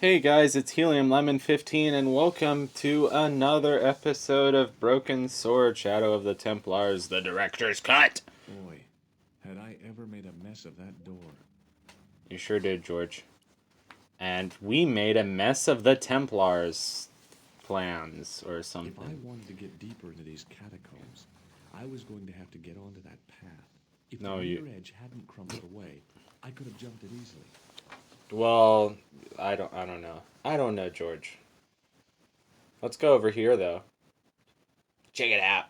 Hey guys, it's Helium Lemon 15 and welcome to another episode of Broken Sword Shadow of the Templars, the director's cut. Boy, had I ever made a mess of that door. You sure did, George. And we made a mess of the Templars plans or something. If I wanted to get deeper into these catacombs, I was going to have to get onto that path. If the rear edge hadn't crumbled away, I could have jumped it easily. Well, I don't know. I don't know, George. Let's go over here though. Check it out.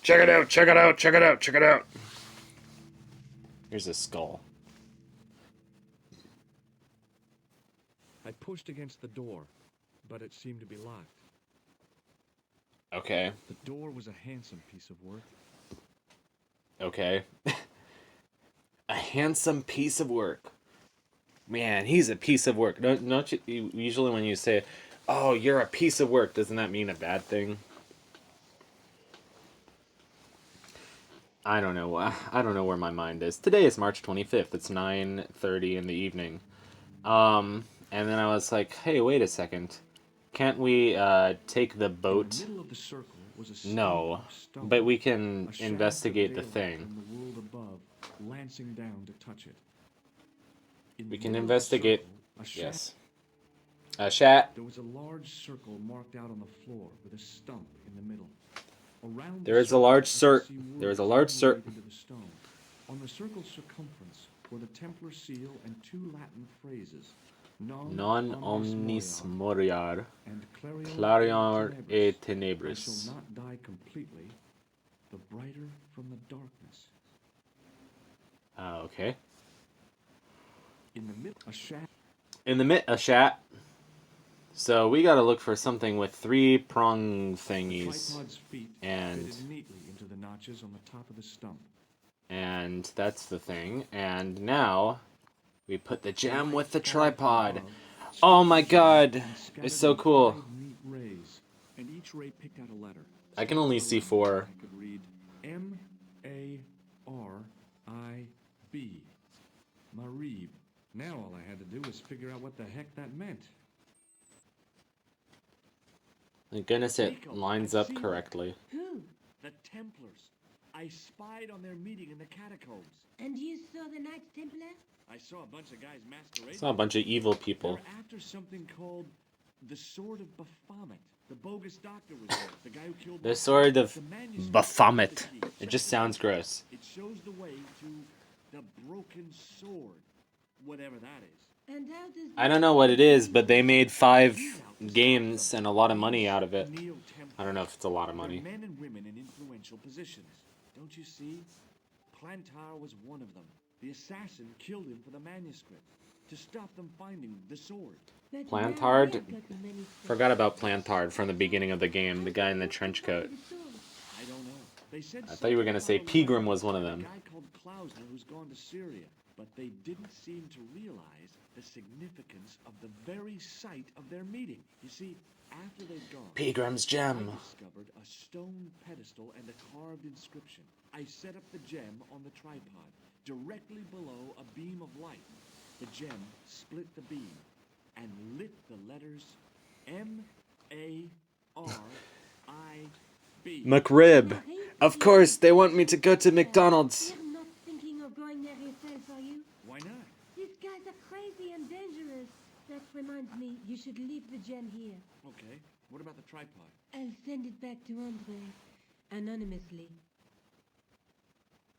Check it out, check it out, check it out, check it out. Here's a skull. I pushed against the door, but it seemed to be locked. Okay. The door was a handsome piece of work. Okay. A handsome piece of work. Man, he's a piece of work. Don't you usually when you say, "Oh, you're a piece of work," doesn't that mean a bad thing? I don't know. I don't know where my mind is. Today is March 25th. It's 9:30 in the evening. And then I was like, "Hey, wait a second. Can't we take the boat?" In the middle of the circle was a No, stone, but we can a shaft investigate of the daylight thing. from the world above, lancing down to touch it. In We the can middle of the investigate. circle, a shaft. Yes. A shat. There was a large circle marked out on the floor with a stump in the middle. Around There is a large There is a large into the stone. On the circle's circumference were the Templar seal and two Latin phrases: Non omnis moriar, and clarior et I tenebris. shall not die completely, the brighter from the darkness. Okay. In the middle, a shaft. A shat. So we gotta look for something with three prong thingies. Tripod's feet And fitted neatly into the notches on the top of the stump. and that's the thing. And now we put the gem with the tripod. Oh my god. It's so cool. Neat rays, and each ray picked out a letter. I can only see four. I could read M-A-R-I-B. Marib. Now all I had to do was figure out what the heck that meant. Thank goodness it lines up correctly. Who? The Templars. I spied on their meeting in the catacombs. And you saw the Knights Templar? I saw a bunch of guys masquerading. Saw a bunch of evil people. They're after something called the Sword of Baphomet. The bogus doctor was there. The guy who killed The Sword of Baphomet. It just sounds gross. It shows the way to the broken sword. Whatever that is. And how does I don't know what it is, but they made 5 games and a lot of money out of it. I don't know if it's a lot of money. Men and women in influential positions. Don't you see? Plantar was one of them. The assassin killed him for the manuscript to stop them finding the sword. But Plantard? now they've got the manuscript. Forgot about Plantard from the beginning of the game, the guy in the trench coat. I don't know. They said I thought you were gonna say something about a Pegram was one of letter them. from a guy called Klausner who's gone to Syria, but they didn't seem to realize the significance of the very site of their meeting. You see, after they'd gone, Pegram's I gem. discovered a stone pedestal and a carved inscription. I set up the gem on the tripod, directly below a beam of light. The gem split the beam and lit the letters M-A-R-I-B. McRib. Of course, they want me to go to McDonald's. You're not thinking of going there yourself, are you? Why not? These guys are crazy and dangerous. That reminds me, you should leave the gem here. Okay, what about the tripod? I'll send it back to Andre, anonymously.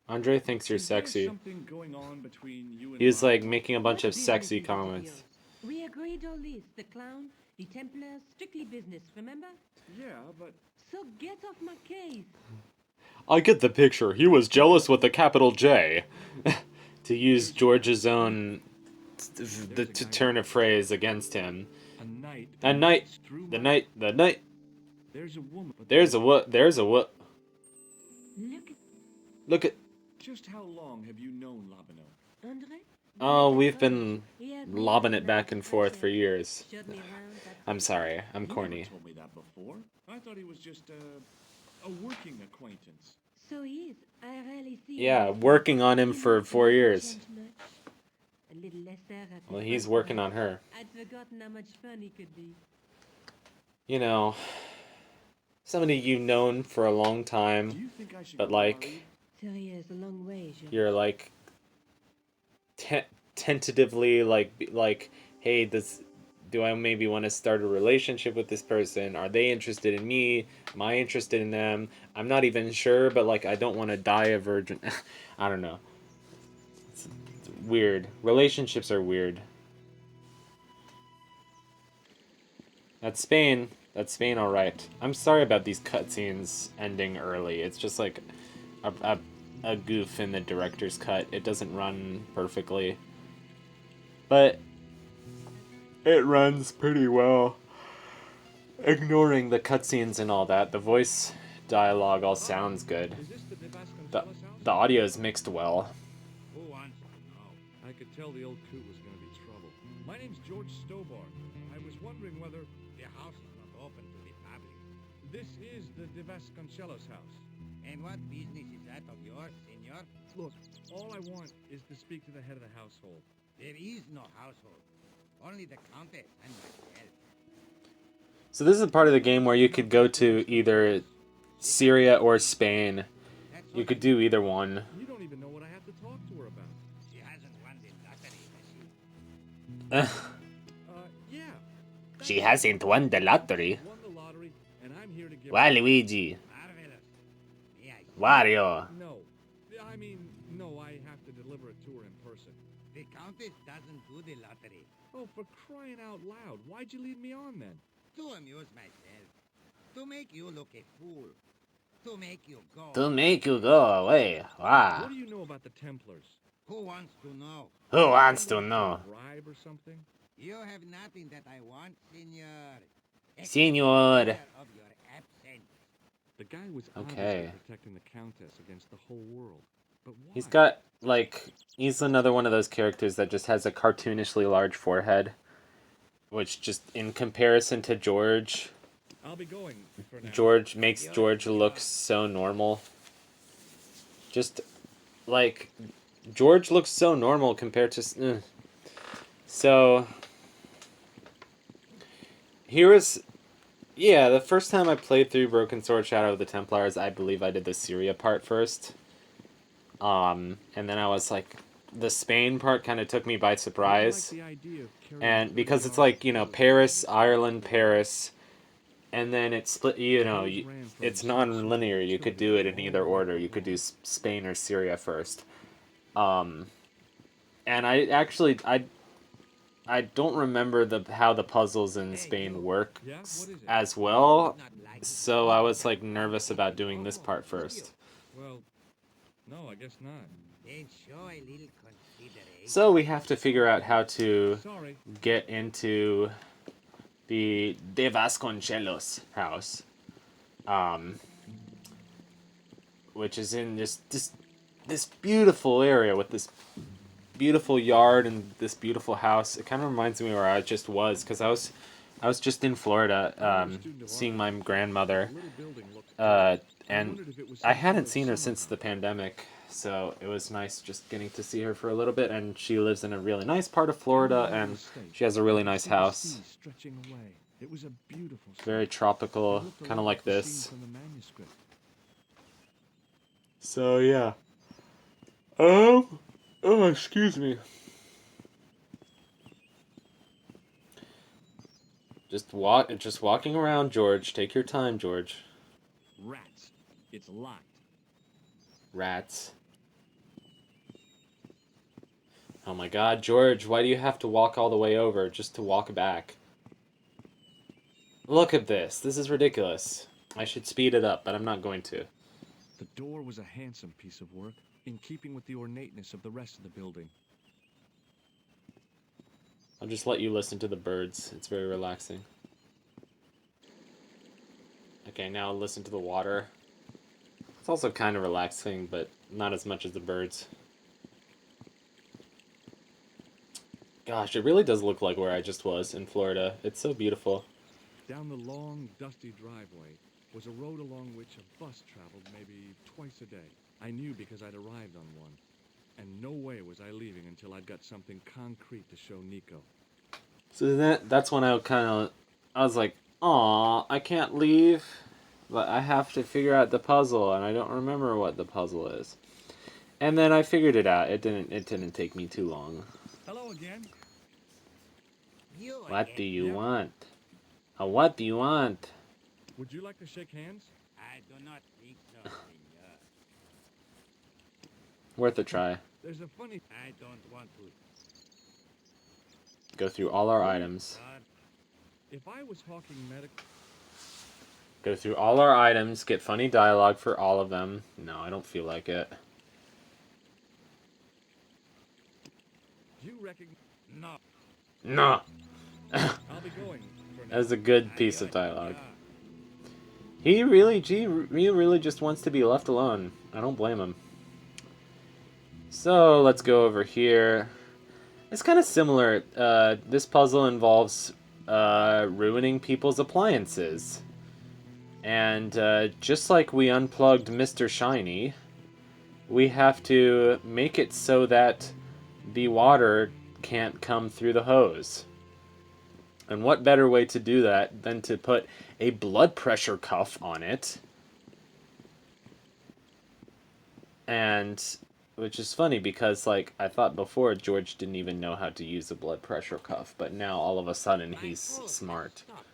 Andre thinks you're Is there sexy. something going on between you and He was Bob? like making a bunch of What sexy business is it of comments. yours? We agreed all this. The clown, the Templars, strictly business, remember? Yeah, but So get off my case. I get the picture. He was jealous with a capital J. To use George's own turn of phrase against him. a night. A night. Through The my- night. The night. There's a woman. But There's a what? There's a what? Look at Look at. Just how long have you known Labino? Andre. Oh, we've been He had lobbing me it back and forth for years. Showed me around, but I'm sorry. I'm You corny. never told me that before. I thought he was just a working acquaintance. so he is. I rarely see him. Yeah, working on him for 4 years. Change much. A little less there at Well, the he's front, working on perhaps. her. I'd forgotten how much fun he could be. You know, somebody you've known for a long Do time, you think I should but go, like Marie? Syria is a long way, George. you're like tentatively like, hey, this do I maybe want to start a relationship with this person? Are they interested in me? Am I interested in them? I'm not even sure, but like I don't want to die a virgin. I don't know. It's weird. Relationships are weird. That's Spain. That's Spain, all right. I'm sorry about these cutscenes ending early. It's just like a goof in the director's cut. It doesn't run perfectly, but it runs pretty well. Ignoring the cutscenes and all that, the voice dialogue all sounds good. Is this the The, Vasconcelos house? the audio is mixed well. Who wants to know? I could tell the old coot was going to be trouble. My name's George Stobart. I was wondering whether the house is not open to the public. This is the De Vasconcelos house. And what business is that of yours, senor? Look, all I want is to speak to the head of the household. There is no household. Only the countess and myself. So this is a part of the game where you could go to either Syria or Spain. That's You what could do either one. You don't even know what I have to talk to her about. She hasn't won the lottery, has she? Yeah. She hasn't won the lottery. Won the lottery, and I'm here to give Waluigi. Marvelous. May I see? Wario. No. I mean, no, I have to deliver it to her in person. The countess doesn't do the lottery. Oh, for crying out loud. Why'd you lead me on then? To amuse myself. To make you look a fool. To make you go. To make you go away. Wow. What do you know about the Templars? Who wants to know? Who wants to know? A bribe or something? You have nothing that I want, senor. Except Senor. fear of your absence. The guy was Okay. obviously protecting the Countess against the whole world. But why? He's got, like, he's another one of those characters that just has a cartoonishly large forehead. Which just, in comparison to George, I'll be going for now. George makes George look so normal. Just, like, George looks so normal compared to... So, here is... Yeah, the first time I played through Broken Sword Shadow of the Templars, I believe I did the Syria part first. And then I was like... The Spain part kind of took me by surprise. I like the idea of carrying And because 30 it's like, you know, miles Paris, Ireland, Paris, and then it's split, you know, it's non-linear. You could do it in either order. You could do Spain or Syria first. And I actually, I don't remember how the puzzles in Spain work Yeah? What is it? as well, so I was like nervous about doing this part first. Well, no, I guess not. Then show a little consideration. So we have to figure out how to Sorry. get into the De Vasconcelos house, which is in this beautiful area with this beautiful yard and this beautiful house. It kind of reminds me where I just was, because I was just in Florida seeing my grandmother, The little building looked and wondered if it was I some hadn't sort of seen her summer since the house. pandemic. So it was nice just getting to see her for a little bit, and she lives in a really nice part of Florida, and she has a really nice house. Stretching away. It was a beautiful Very sight. tropical, It looked a kind of lot like the this. scene from the manuscript. So yeah. Oh, excuse me. Just walking around, George. Take your time, George. Rats. It's locked. Rats. Oh my god, George, why do you have to walk all the way over just to walk back? Look at this. This is ridiculous. I should speed it up, but I'm not going to. The door was a handsome piece of work, in keeping with the ornateness of the rest of the building. I'll just let you listen to the birds. It's very relaxing. Okay, now listen to the water. It's also kind of relaxing, but not as much as the birds. Gosh, it really does look like where I just was in Florida. It's so beautiful. Down the long, dusty driveway was a road along which a bus traveled maybe twice a day. I knew because I'd arrived on one. And no way was I leaving until I'd got something concrete to show Nico. So that's when I was like, "Aw, I can't leave, but I have to figure out the puzzle, and I don't remember what the puzzle is." And then I figured it out. It didn't take me too long. Hello again. You What do again. you Yeah. want? What do you want? Would you like to shake hands? I do not think so, senor. Worth a try. There's a funny... I don't want to. Go through all our items. God, If I was hawking medical... Go through all our items. Get funny dialogue for all of them. No, I don't feel like it. Do you recognize... no. No. I'll be going for now. That's a good piece of Adios, dialogue. senor. He really just wants to be left alone. I don't blame him. So let's go over here. It's kind of similar. This puzzle involves ruining people's appliances. And just like we unplugged Mr. Shiny, we have to make it so that the water can't come through the hose. And what better way to do that than to put a blood pressure cuff on it? And which is funny because, like, I thought before George didn't even know how to use a blood pressure cuff, but now all of a sudden My he's hose smart. has stopped.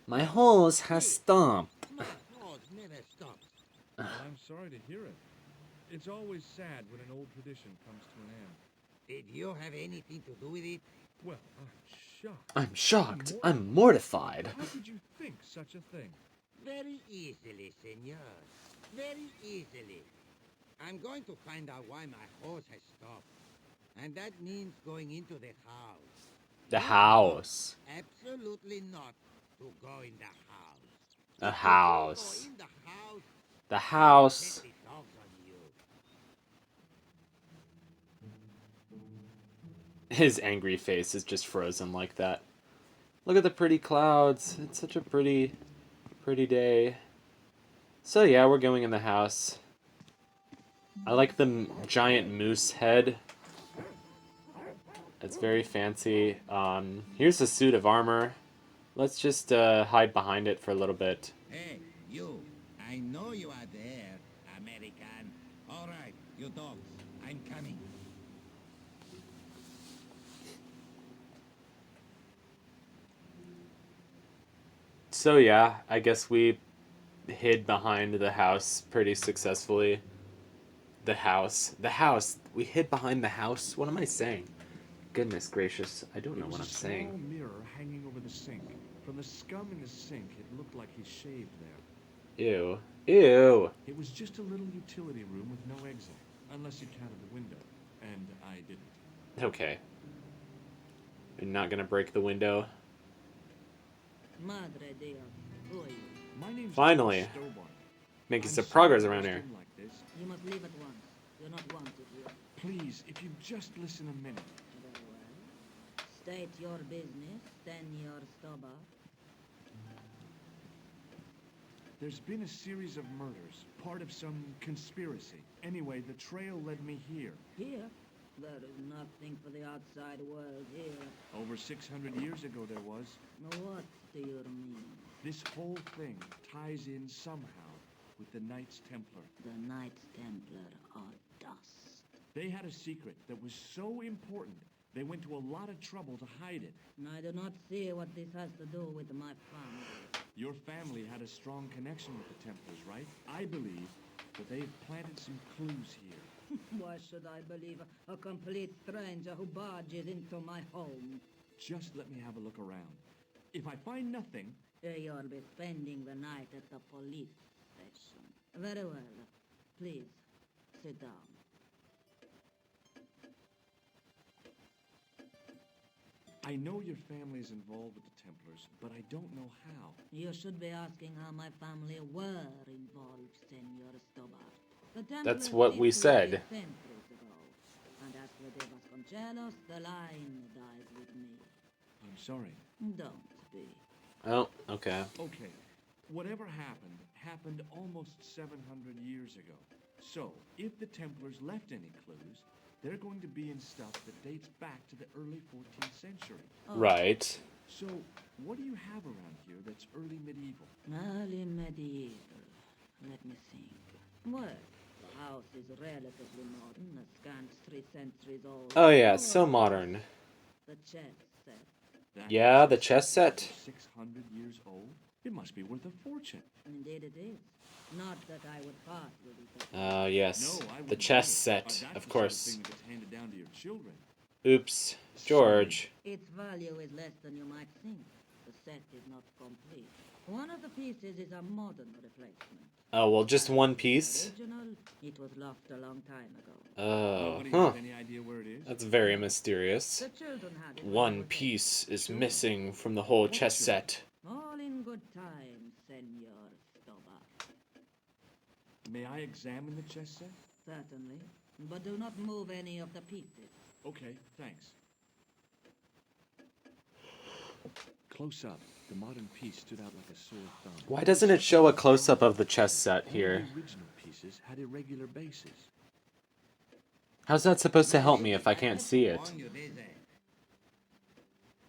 My hose has stopped. My hose never stopped. Well, I'm sorry to hear it. It's always sad when an old tradition comes to an end. Did you have anything to do with it? Well, I'm shocked. I'm shocked. I'm mortified. How could you think such a thing? Very easily, senor. Very easily. I'm going to find out why my hose has stopped. And that means going into the house. The house. Absolutely not to go in the house. A If house. you go in the house, The I'll house. set the dogs on you. His angry face is just frozen like that. Look at the pretty clouds. It's such a pretty day. So yeah, we're going in the house. I like the giant moose head. It's very fancy. Here's a suit of armor. Let's just hide behind it for a little bit. Hey, you. I know you are there, American. All right, you dogs. I'm coming. So yeah, I guess we hid behind the house pretty successfully. The house. We hid behind the house. What am I saying? Goodness gracious, I don't know what I'm There saying. was a small mirror hanging over the sink. From the scum in the sink, it looked like he shaved there. Ew. Ew. It was just a little utility room with no exit, unless you counted the window. And I didn't. Okay. You're not gonna break the window. Madre Dios. Who are you? My name's Finally. George Stobart. Making I'm some sorry progress I around rushed here. in like this. You must leave at once. You're not wanted here. Please, if you just listen a minute. Very well. State your business, Senor Stobart. There's been a series of murders, part of some conspiracy. Anyway, the trail led me here. Here? There is nothing for the outside world here. Over 600 years ago there was. What do you mean? This whole thing ties in somehow with the Knights Templar. The Knights Templar are dust. They had a secret that was so important, they went to a lot of trouble to hide it. I do not see what this has to do with my family. Your family had a strong connection with the Templars, right? I believe that they've planted some clues here. Why should I believe a complete stranger who barges into my home? Just let me have a look around. If I find nothing, You'll be spending the night at the police station. Very well. Please, sit down. I know your family is involved with the Templars, but I don't know how. You should be asking how my family were involved, Senor Stobart. The That's Templars what we disappeared said. centuries ago. And as for De Vasconcelos, the line died with me. I'm sorry. Don't be. Oh, okay. Okay, whatever happened almost 700 years ago. So, if the Templars left any clues, they're going to be in stuff that dates back to the early 14th century. Right. So, what do you have around here that's early medieval? Early medieval. Let me think. Well, the house is relatively modern, a scant 3 centuries old. Oh yeah, it's so modern. The chess set. That Yeah, the chess chess set. is 600 years old? It must be worth a fortune. Indeed it is. Not that I would part with it. Oh yes, No, I the wouldn't chess either. set, That's of the sort course. thing that gets handed down to your children. Oops, George. Its value is less than you might think. The set is not complete. One of the pieces is a modern replacement. Oh well, just one piece. Original, it was lost a long time ago. Oh, Nobody huh. has any idea where it is? That's very mysterious. The children had it. when One they were piece is missing from the whole chess set. dead. All in good time, Senor Stobart. May I examine the chess set? Certainly. But do not move any of the pieces. Okay, thanks. Close up, the modern piece stood out like a sore thumb. Why doesn't it show a close-up of the chess set All here? the original pieces had irregular bases. How's that supposed to help me if I can't see it? Warn you, there's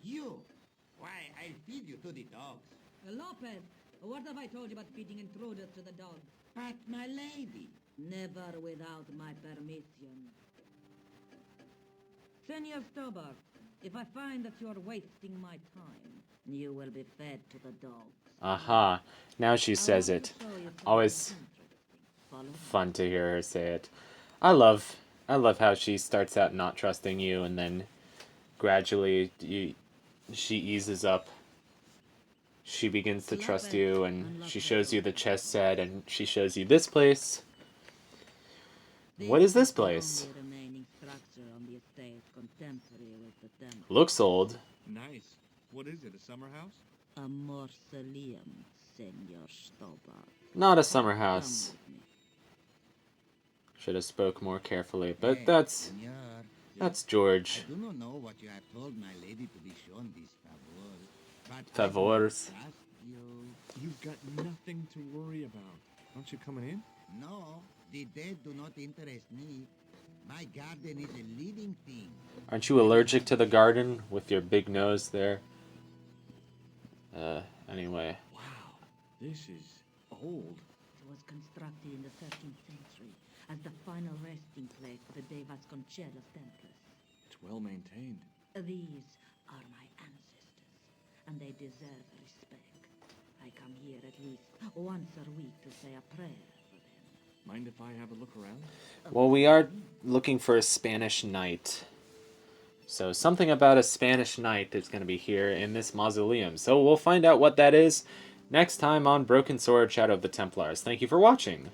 You! Why, I'll feed you to the dogs. Lopez, what have I told you about feeding intruders to the dogs? But, my lady, Never without my permission. Senor Stobart, if I find that you're wasting my time, you will be fed to the dogs. Aha, now she says I it. want to show you something Always interesting. Follow me. fun to hear her say it. I love how she starts out not trusting you and then gradually she eases up. She begins to trust you and she shows you the chess set and she shows you this place. What is this place? The only remaining structure on the estate contemporary with the Templars. Looks old. Nice. What is it, a summer house? A mausoleum, Senor Stobart. Not a summer house. Come with me. Should have spoke more carefully, but Yes, that's senor. George. I do not know what you have told my lady to be shown this favor, but Favors. I trust you. You've got nothing to worry about. Aren't you coming in? No, the dead do not interest me. My garden is a living thing. Aren't you allergic to the garden with your big nose there? Anyway. Wow, this is old. It was constructed in the 13th century as the final resting place for the De Vasconcelos Templars. It's well maintained. These are my ancestors, and they deserve respect. I come here at least once a week to say a prayer for them. Mind if I have a look around? Well, we are looking for a Spanish knight. So something about a Spanish knight is going to be here in this mausoleum. So we'll find out what that is next time on Broken Sword Shadow of the Templars. Thank you for watching.